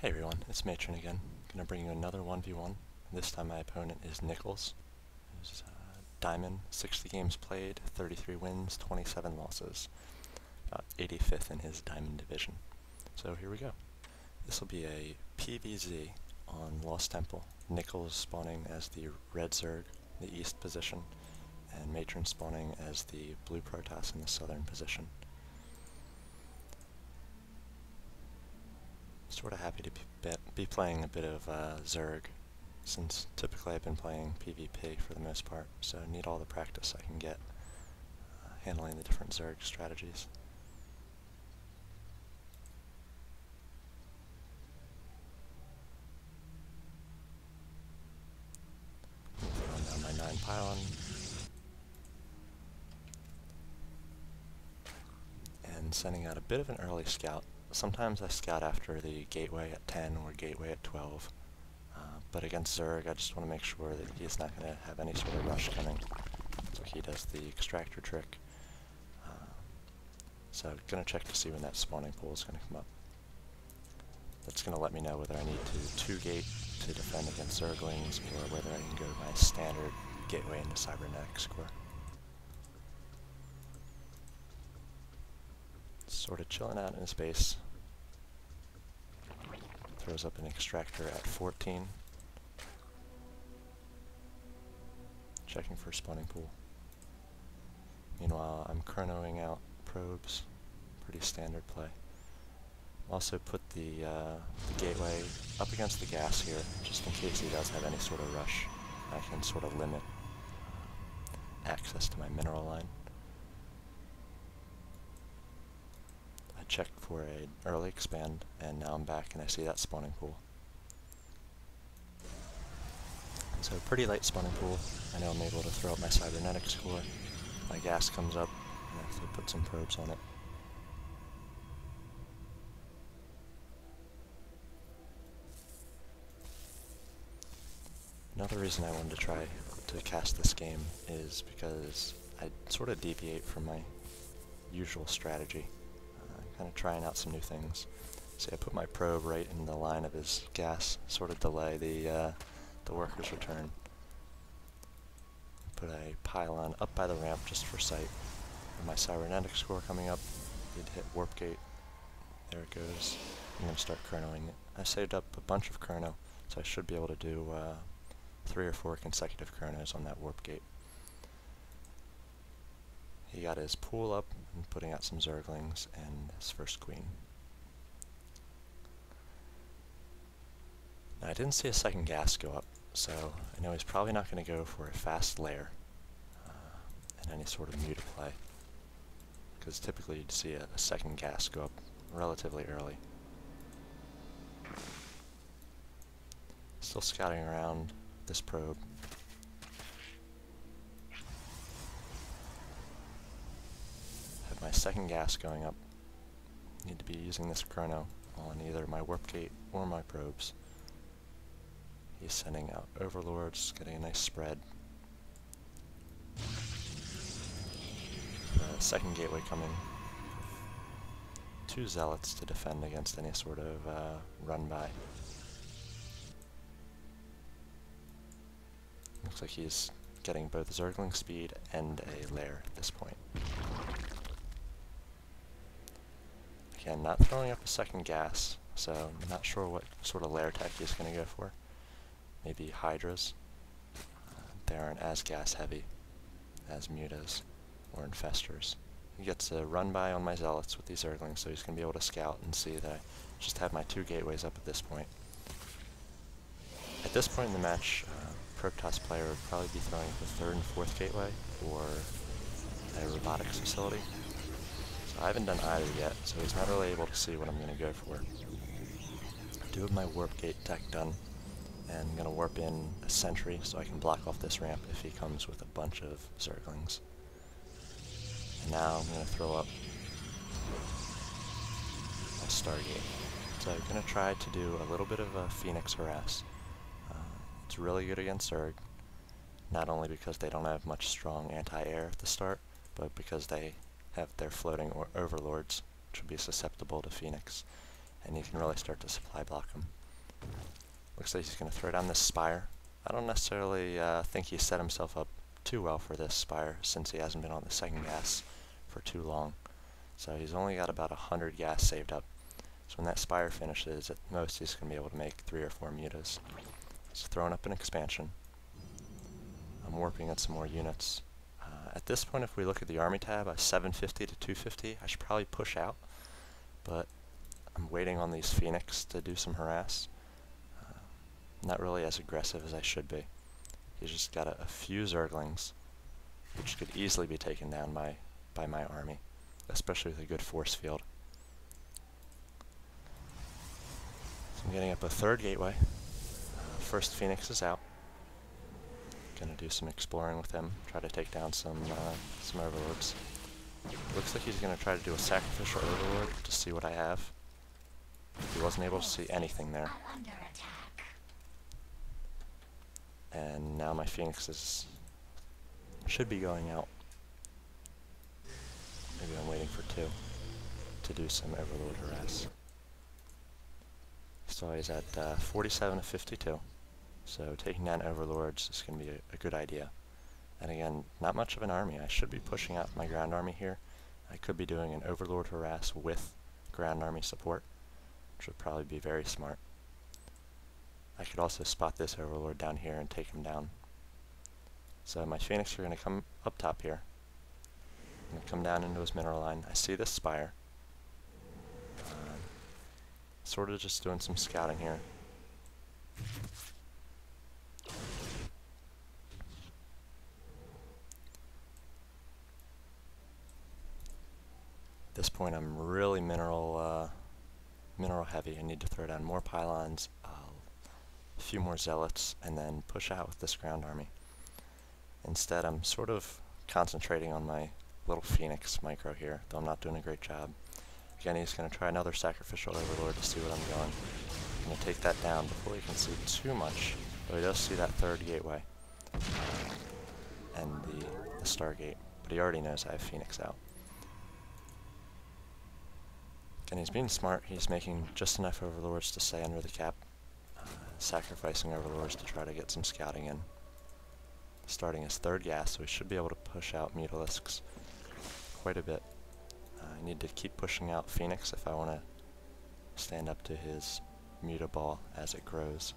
Hey everyone, it's Matron again. Gonna bring you another 1v1. This time my opponent is Nichols. He's Diamond, 60 games played, 33 wins, 27 losses. About 85th in his Diamond division. So here we go. This will be a PvZ on Lost Temple. Nichols spawning as the red Zerg, the east position, and Matron spawning as the blue Protoss in the southern position. Sort of happy to be playing a bit of Zerg, since typically I've been playing PvP for the most part, so I need all the practice I can get handling the different Zerg strategies. Throwing down my 9 pylon. And sending out a bit of an early scout. Sometimes I scout after the gateway at 10 or gateway at 12, but against Zerg I just want to make sure that he's not going to have any sort of rush coming. So he does the extractor trick. So I'm going to check to see when that spawning pool is going to come up. That's going to let me know whether I need to 2-gate to defend against Zerglings or whether I can go my standard gateway into cybernetics core. Sort of chilling out in his base. Throws up an extractor at 14. Checking for spawning pool. Meanwhile, I'm chronoing out probes. Pretty standard play. Also put the gateway up against the gas here, just in case he does have any sort of rush. I can sort of limit access to my mineral line. Checked for an early expand, and now I'm back and I see that spawning pool. So pretty late spawning pool. I know I'm able to throw up my cybernetics core. My gas comes up, and I have to put some probes on it. Another reason I wanted to try to cast this game is because I sort of deviate from my usual strategy. Kind of trying out some new things. See, I put my probe right in the line of his gas, sort of delay the worker's return. Put a pylon up by the ramp just for sight. And my cybernetics core coming up, you'd hit warp gate. There it goes. I'm going to start chronoing it. I saved up a bunch of chrono, so I should be able to do 3 or 4 consecutive chronos on that warp gate. He got his pool up and putting out some Zerglings and his first queen. Now I didn't see a second gas go up, so I know he's probably not going to go for a fast lair and any sort of muta play, because typically you'd see a second gas go up relatively early. Still scouting around this probe. My second gas going up. Need to be using this chrono on either my warp gate or my probes. He's sending out overlords, getting a nice spread. The second gateway coming. 2 zealots to defend against any sort of run by. Looks like he's getting both Zergling speed and a lair at this point. Again, not throwing up a second gas, so I'm not sure what sort of lair tech he's going to go for. Maybe Hydras. They aren't as gas heavy as mutas or infestors. He gets a run by on my zealots with these Zerglings, so he's going to be able to scout and see that I just have my 2 gateways up at this point. At this point in the match, Protoss player would probably be throwing up the 3rd and 4th gateway or a robotics facility. I haven't done either yet, so he's not really able to see what I'm going to go for. I do have my warp gate tech done, and I'm going to warp in a sentry so I can block off this ramp if he comes with a bunch of Zerglings. And now I'm going to throw up my Stargate. So I'm going to try to do a little bit of a Phoenix harass. It's really good against Zerg, not only because they don't have much strong anti-air at the start, but because they have their floating overlords, which would be susceptible to Phoenix. and he can really start to supply block him. Looks like he's going to throw down this Spire. I don't necessarily think he set himself up too well for this Spire, since he hasn't been on the second gas for too long. So he's only got about 100 gas saved up. So when that Spire finishes, at most he's going to be able to make 3 or 4 mutas. He's throwing up an expansion. I'm warping at some more units. At this point, if we look at the army tab, 750 to 250, I should probably push out, but I'm waiting on these Phoenix to do some harass. Not really as aggressive as I should be. He's just got a few Zerglings, which could easily be taken down by my army, especially with a good force field. So I'm getting up a third gateway. First Phoenix is out. Gonna do some exploring with him, try to take down some overlords. Looks like he's gonna try to do a sacrificial overlord to see what I have. He wasn't able to see anything there. And now my Phoenixes should be going out. Maybe I'm waiting for 2 to do some overlord harass. So he's at 47 to 52. So taking down overlords is going to be a good idea. And again, not much of an army. I should be pushing out my ground army here. I could be doing an overlord harass with ground army support, which would probably be very smart. I could also spot this overlord down here and take him down. So my Phoenix are going to come up top here. I'm going to come down into his mineral line. I see this Spire. Sort of just doing some scouting here. At this point I'm really mineral heavy. I need to throw down more pylons, a few more zealots, and then push out with this ground army. Instead, I'm sort of concentrating on my little Phoenix micro here, though I'm not doing a great job. Again, he's going to try another sacrificial overlord to see what I'm going. I'm going to take that down before he can see too much, though he does see that third gateway and the Stargate, but he already knows I have Phoenix out. And he's being smart. He's making just enough overlords to stay under the cap, sacrificing overlords to try to get some scouting in. Starting his third gas, so he should be able to push out Mutalisks quite a bit. I need to keep pushing out Phoenix if I want to stand up to his Mutaball as it grows.